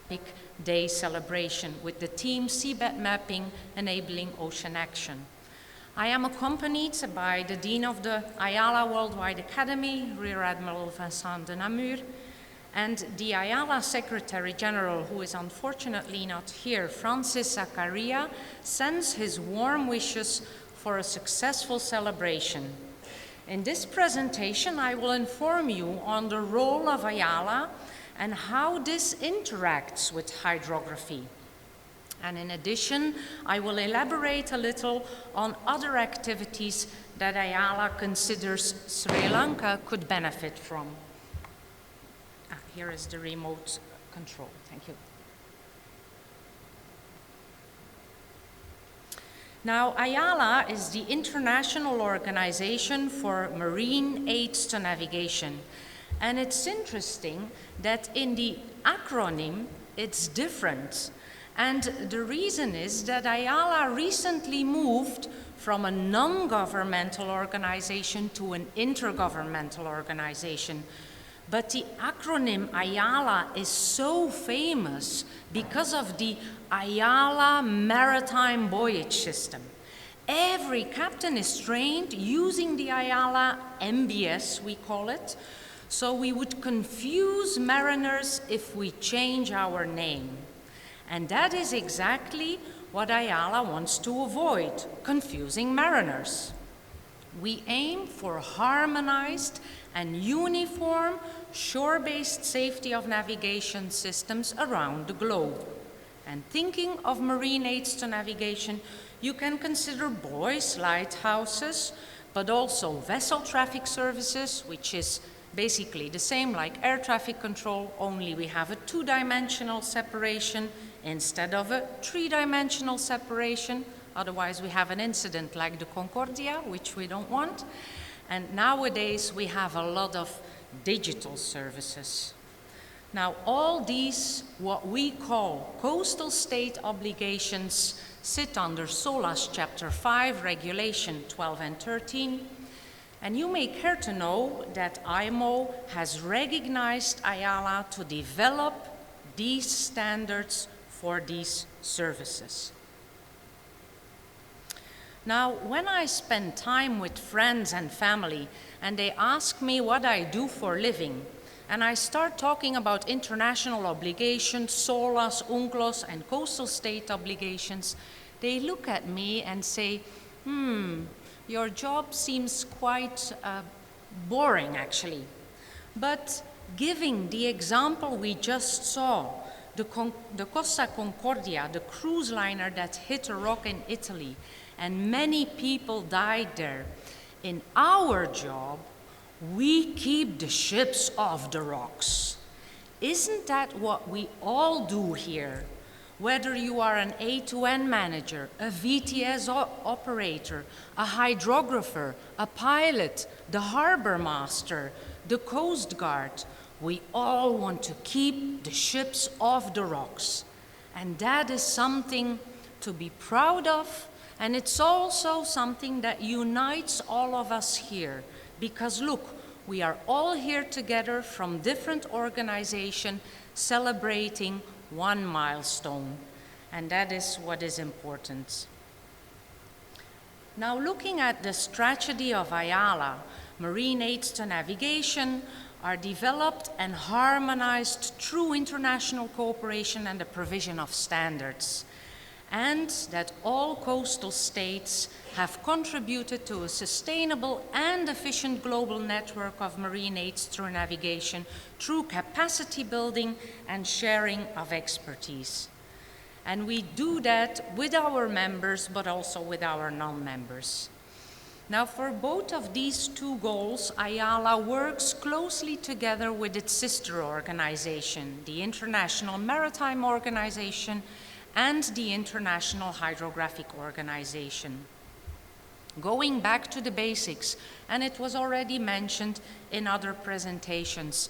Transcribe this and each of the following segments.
Oceanographic Day celebration with the theme Seabed Mapping Enabling Ocean Action. I am accompanied by the Dean of the IALA Worldwide Academy, Rear Admiral Vincent de Namur, and the IALA Secretary General, who is unfortunately not here, Francis Zakaria, sends his warm wishes for a successful celebration. In this presentation, I will inform you on the role of IALA and how this interacts with hydrography. And in addition, I will elaborate a little on other activities that IALA considers Sri Lanka could benefit from. Here is the remote control. Thank you. Now, IALA is the International Organization for Marine Aids to Navigation. And it's interesting that in the acronym, it's different. And the reason is that IALA recently moved from a non-governmental organization to an intergovernmental organization. But the acronym IALA is so famous because of the IALA Maritime Voyage System. Every captain is trained using the IALA MBS, we call it, so we would confuse mariners if we change our name. And that is exactly what IALA wants to avoid, confusing mariners. We aim for harmonized and uniform shore-based safety of navigation systems around the globe. And thinking of marine aids to navigation, you can consider buoys, lighthouses, but also vessel traffic services, which is basically the same like air traffic control, only we have a two-dimensional separation instead of a three-dimensional separation. Otherwise, we have an incident like the Concordia, which we don't want. And nowadays, we have a lot of digital services. Now, all these, what we call coastal state obligations, sit under SOLAS Chapter 5, Regulation 12 and 13. And you may care to know that IMO has recognized IALA to develop these standards for these services. Now, when I spend time with friends and family and they ask me what I do for a living, and I start talking about international obligations, SOLAS, UNCLOS, and coastal state obligations, they look at me and say, your job seems quite boring, actually. But giving the example we just saw, the Costa Concordia, the cruise liner that hit a rock in Italy, and many people died there. In our job, we keep the ships off the rocks. Isn't that what we all do here? Whether you are an A2N manager, a VTS operator, a hydrographer, a pilot, the harbor master, the Coast Guard, we all want to keep the ships off the rocks. And that is something to be proud of. And it's also something that unites all of us here. Because look, we are all here together from different organizations celebrating one milestone. And that is what is important. Now, looking at the strategy of IALA, marine aids to navigation are developed and harmonized through international cooperation and the provision of standards. And that all coastal states have contributed to a sustainable and efficient global network of marine aids through navigation through capacity building and sharing of expertise. And we do that with our members, but also with our non-members. Now, for both of these two goals, IALA works closely together with its sister organization, the International Maritime Organization and the International Hydrographic Organization. Going back to the basics, and it was already mentioned in other presentations,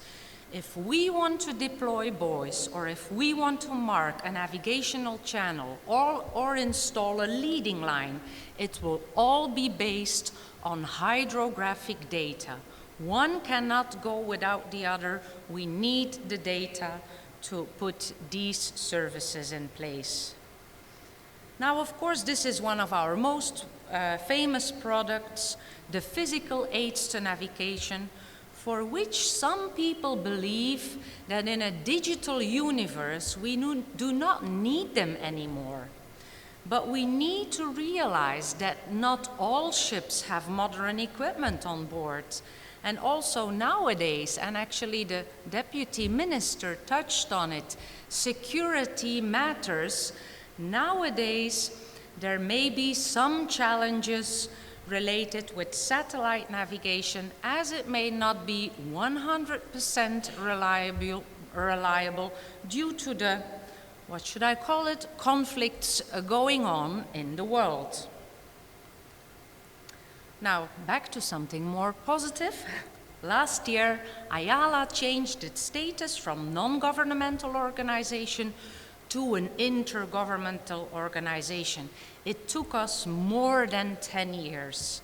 if we want to deploy buoys, or if we want to mark a navigational channel, or install a leading line, it will all be based on hydrographic data. One cannot go without the other. We need the data to put these services in place. Now, of course, this is one of our most famous products, the physical aids to navigation, for which some people believe that in a digital universe we do not need them anymore. But we need to realize that not all ships have modern equipment on board. And also nowadays, and actually the Deputy Minister touched on it, security matters. Nowadays, there may be some challenges related with satellite navigation, as it may not be 100% reliable due to the, what should I call it, conflicts going on in the world. Now, back to something more positive. Last year, IALA changed its status from non-governmental organization to an intergovernmental organization. It took us more than 10 years.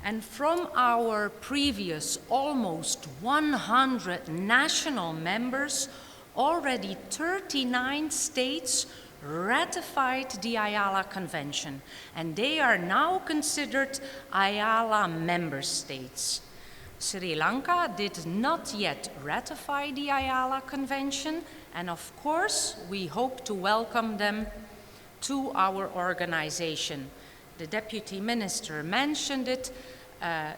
And from our previous almost 100 national members, already 39 states ratified the IALA Convention, and they are now considered IALA member states. Sri Lanka did not yet ratify the IALA Convention, and of course, we hope to welcome them to our organization. The Deputy Minister mentioned it.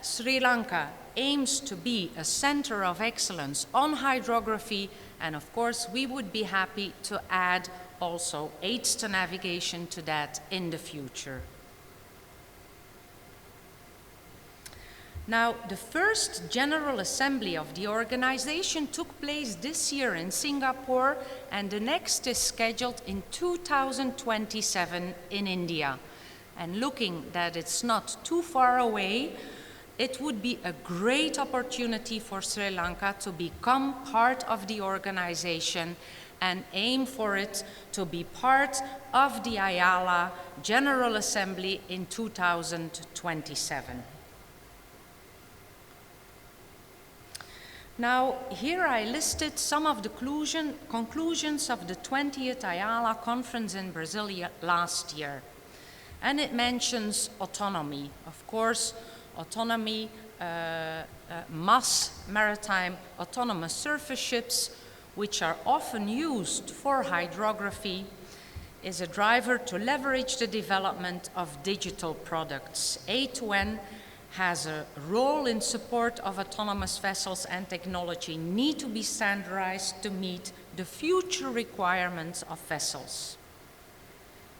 Sri Lanka aims to be a center of excellence on hydrography, and of course, we would be happy to add also aids to navigation to that in the future. Now, the first General Assembly of the organization took place this year in Singapore, and the next is scheduled in 2027 in India. And looking that it's not too far away, it would be a great opportunity for Sri Lanka to become part of the organization and aim for it to be part of the IALA General Assembly in 2027. Now, here I listed some of the conclusions of the 20th IALA conference in Brazil last year. And it mentions autonomy. Of course, autonomy, mass maritime autonomous surface ships, which are often used for hydrography, is a driver to leverage the development of digital products. A2N has a role in support of autonomous vessels, and technology need to be standardized to meet the future requirements of vessels.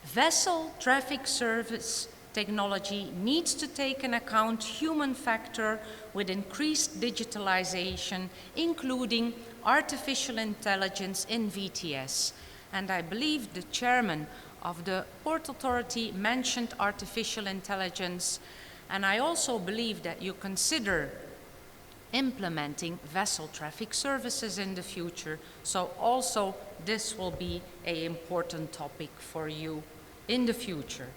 Vessel traffic service technology needs to take into account human factor with increased digitalization, including artificial intelligence in VTS. And I believe the chairman of the Port Authority mentioned artificial intelligence, and I also believe that you consider implementing vessel traffic services in the future, so also this will be an important topic for you in the future.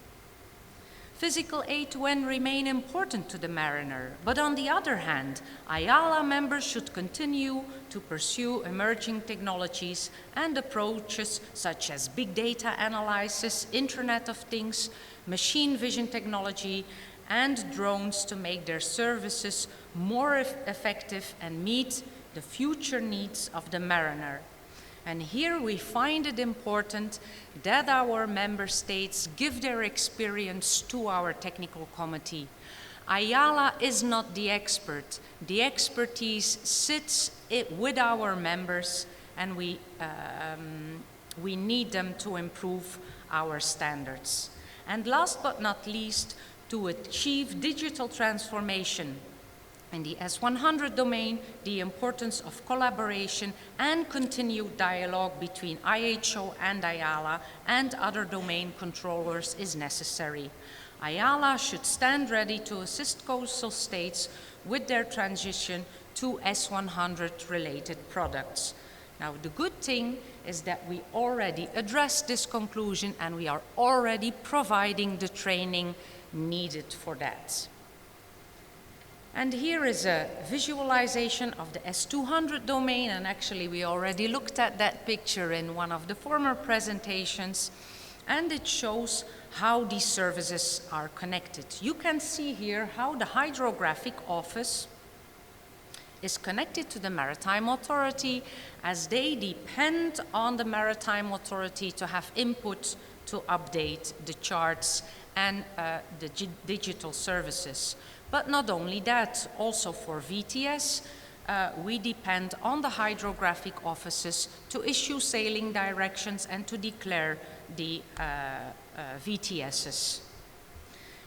Physical A2N remain important to the mariner, but on the other hand, IALA members should continue to pursue emerging technologies and approaches such as big data analysis, Internet of Things, machine vision technology, and drones to make their services more effective and meet the future needs of the mariner. And here we find it important that our member states give their experience to our technical committee. IALA is not the expert. The expertise sits with our members, and we need them to improve our standards. And last but not least, to achieve digital transformation in the S100 domain, the importance of collaboration and continued dialogue between IHO and IALA and other domain controllers is necessary. IALA should stand ready to assist coastal states with their transition to S100 related products. Now, the good thing is that we already addressed this conclusion, and we are already providing the training needed for that. And here is a visualization of the S200 domain, and actually we already looked at that picture in one of the former presentations, and it shows how these services are connected. You can see here how the Hydrographic Office is connected to the Maritime Authority, as they depend on the Maritime Authority to have input to update the charts and the digital services. But not only that, also for VTS, we depend on the hydrographic offices to issue sailing directions and to declare the VTSs.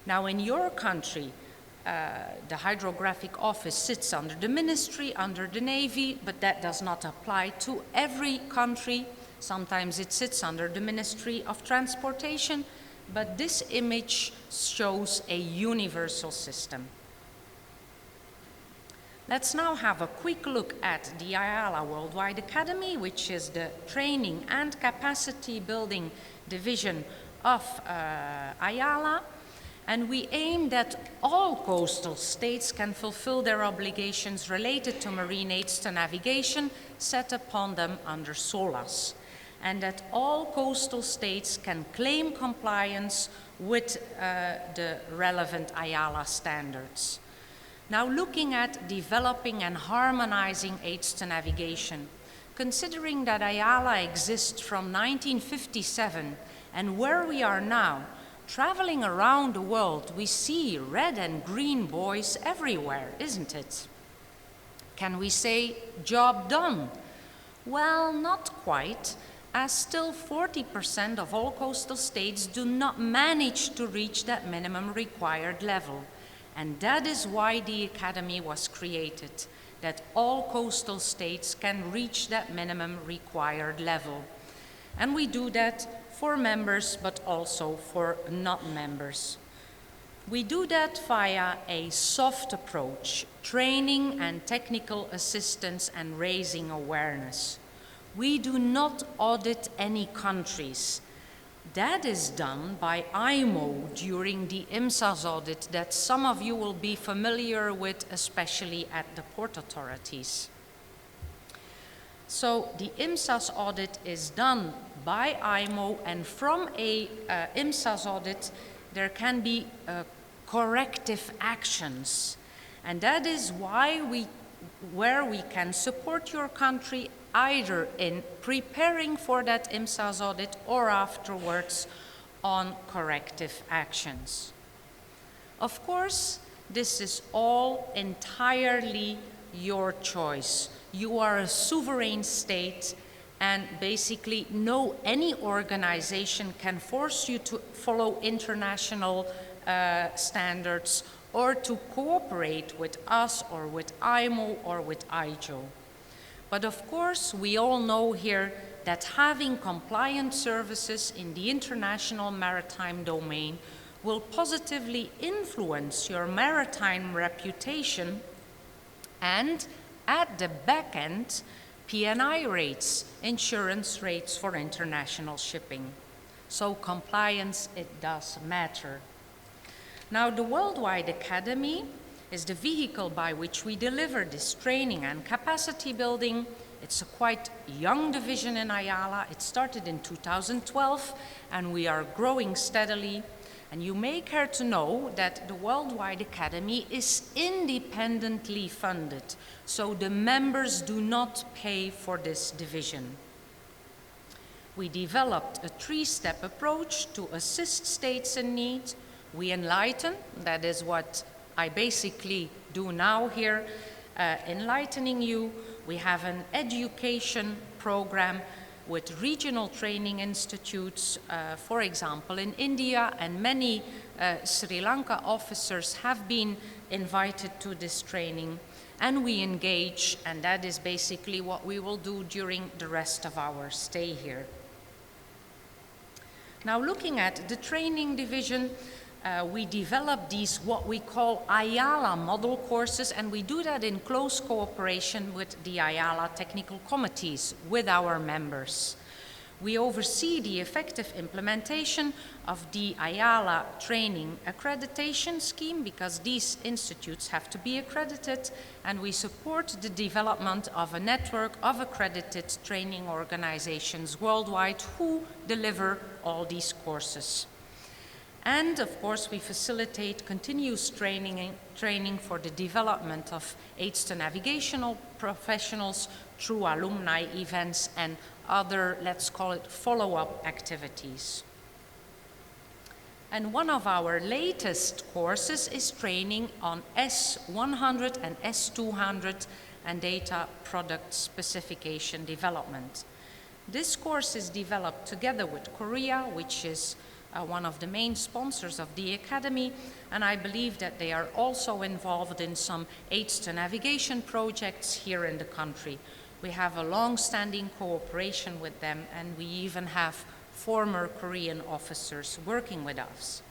Now in your country, the hydrographic office sits under the ministry, under the Navy, but that does not apply to every country. Sometimes it sits under the Ministry of Transportation, but this image shows a universal system. Let's now have a quick look at the IALA Worldwide Academy, which is the training and capacity building division of IALA. And we aim that all coastal states can fulfill their obligations related to marine aids to navigation set upon them under SOLAS, and that all coastal states can claim compliance with the relevant IALA standards. Now, looking at developing and harmonizing aids to navigation, considering that IALA exists from 1957 and where we are now, traveling around the world, we see red and green buoys everywhere, isn't it? Can we say, job done? Well, not quite, as still 40% of all coastal states do not manage to reach that minimum required level. And that is why the Academy was created, that all coastal states can reach that minimum required level. And we do that for members, but also for not members. We do that via a soft approach, training and technical assistance and raising awareness. We do not audit any countries. That is done by IMO during the IMSAS audit that some of you will be familiar with, especially at the port authorities. So the IMSAS audit is done by IMO, and from a IMSAS audit there can be corrective actions, and that is why where we can support your country either in preparing for that IMSAS audit or afterwards on corrective actions. Of course, this is all entirely your choice. You are a sovereign state, and basically any organization can force you to follow international standards or to cooperate with us or with IMO or with IJO. But of course, we all know here that having compliant services in the international maritime domain will positively influence your maritime reputation, and at the back end, P&I rates, insurance rates for international shipping. So compliance, it does matter. Now, the Worldwide Academy is the vehicle by which we deliver this training and capacity building. It's a quite young division in IALA. It started in 2012, and we are growing steadily. And you may care to know that the Worldwide Academy is independently funded, so the members do not pay for this division. We developed a three-step approach to assist states in need. We enlighten, that is what I basically do now here, enlightening you. We have an education program with regional training institutes, for example, in India, and many Sri Lanka officers have been invited to this training, and we engage, and that is basically what we will do during the rest of our stay here. Now, looking at the training division, we develop these what we call IALA model courses, and we do that in close cooperation with the IALA technical committees, with our members. We oversee the effective implementation of the IALA training accreditation scheme, because these institutes have to be accredited, and we support the development of a network of accredited training organizations worldwide who deliver all these courses. And of course, we facilitate continuous training for the development of aids to navigational professionals through alumni events and other, let's call it, follow-up activities. And one of our latest courses is training on S100 and S200 and data product specification development. This course is developed together with Korea, which is one of the main sponsors of the Academy, and I believe that they are also involved in some aids to navigation projects here in the country. We have a long-standing cooperation with them, and we even have former Korean officers working with us.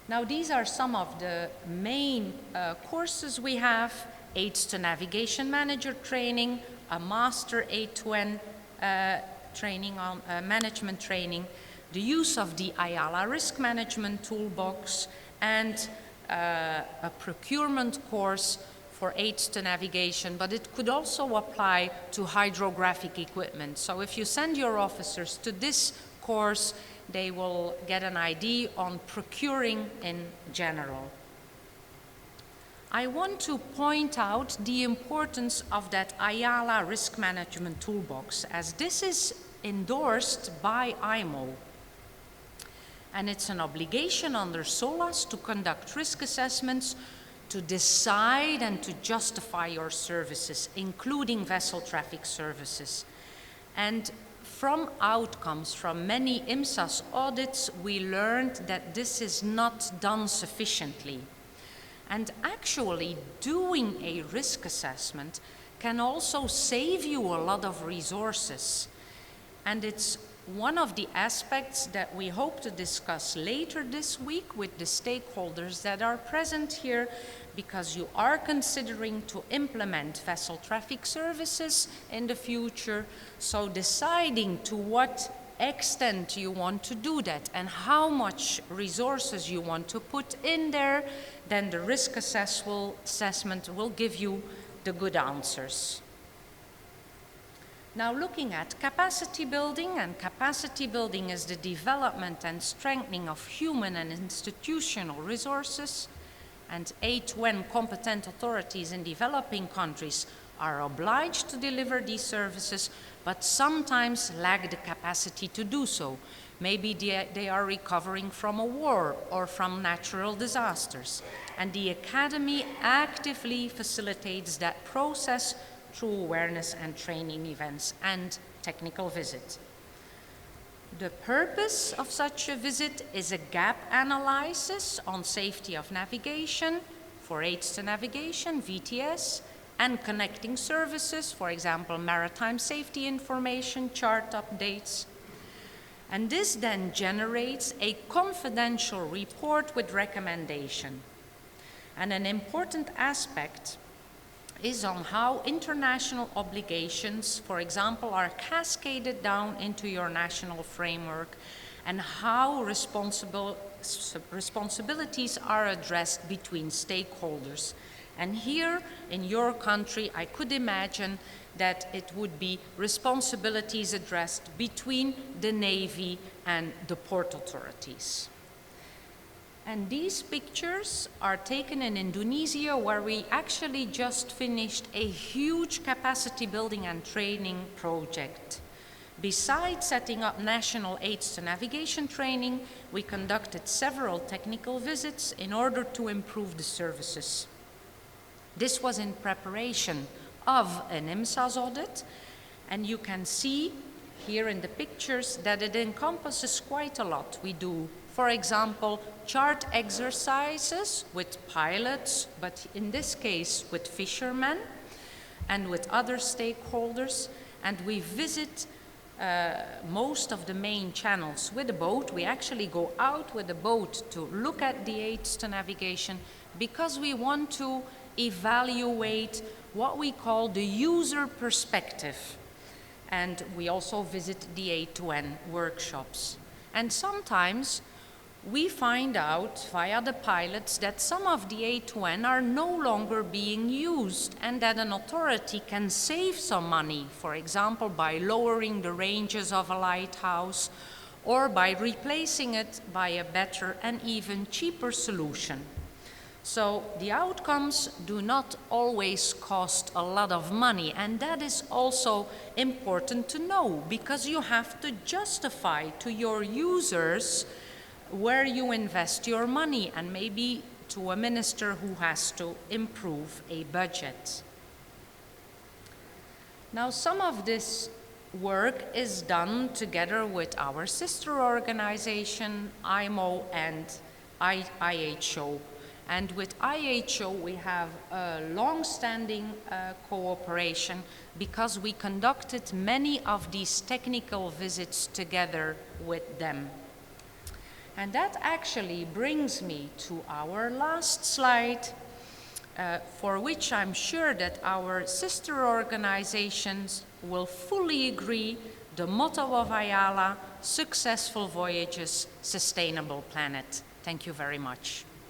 Now, these are some of the main courses we have: aids to navigation manager training, a master A2N training on management training, the use of the IALA risk management toolbox, and a procurement course for aids to navigation, but it could also apply to hydrographic equipment. So if you send your officers to this course, they will get an idea on procuring in general. I want to point out the importance of that IALA risk management toolbox, as this is endorsed by IMO. And it's an obligation under SOLAS to conduct risk assessments, to decide and to justify your services, including vessel traffic services. And from outcomes from many IMSAS audits, we learned that this is not done sufficiently. And actually, doing a risk assessment can also save you a lot of resources. And it's one of the aspects that we hope to discuss later this week with the stakeholders that are present here, because you are considering to implement vessel traffic services in the future. So deciding to what extent you want to do that and how much resources you want to put in there, then the risk assessment will give you the good answers. Now, looking at capacity building, and capacity building is the development and strengthening of human and institutional resources, and A2N competent authorities in developing countries are obliged to deliver these services, but sometimes lack the capacity to do so. Maybe they are recovering from a war or from natural disasters, and the Academy actively facilitates that process through awareness and training events and technical visits. The purpose of such a visit is a gap analysis on safety of navigation for aids to navigation, VTS, and connecting services, for example, maritime safety information, chart updates. And this then generates a confidential report with recommendation. And an important aspect is on how international obligations, for example, are cascaded down into your national framework, and how responsibilities are addressed between stakeholders. And here in your country, I could imagine that it would be responsibilities addressed between the Navy and the port authorities. And these pictures are taken in Indonesia, where we actually just finished a huge capacity building and training project. Besides setting up national aids to navigation training, we conducted several technical visits in order to improve the services. This was in preparation of an IMSAS audit, and you can see here in the pictures that it encompasses quite a lot. We do, for example, chart exercises with pilots, but in this case with fishermen and with other stakeholders, and we visit most of the main channels with a boat. We actually go out with a boat to look at the aids to navigation, because we want to evaluate what we call the user perspective. and we also visit the A2N workshops. And sometimes we find out via the pilots that some of the A2N are no longer being used and that an authority can save some money, for example, by lowering the ranges of a lighthouse or by replacing it by a better and even cheaper solution. So the outcomes do not always cost a lot of money, and that is also important to know because you have to justify to your users where you invest your money, and maybe to a minister who has to improve a budget. Now, some of this work is done together with our sister organization, IMO and IHO. And with IHO, we have a long-standing cooperation because we conducted many of these technical visits together with them. And that actually brings me to our last slide, for which I'm sure that our sister organizations will fully agree the motto of IALA, Successful Voyages, Sustainable Planet. Thank you very much.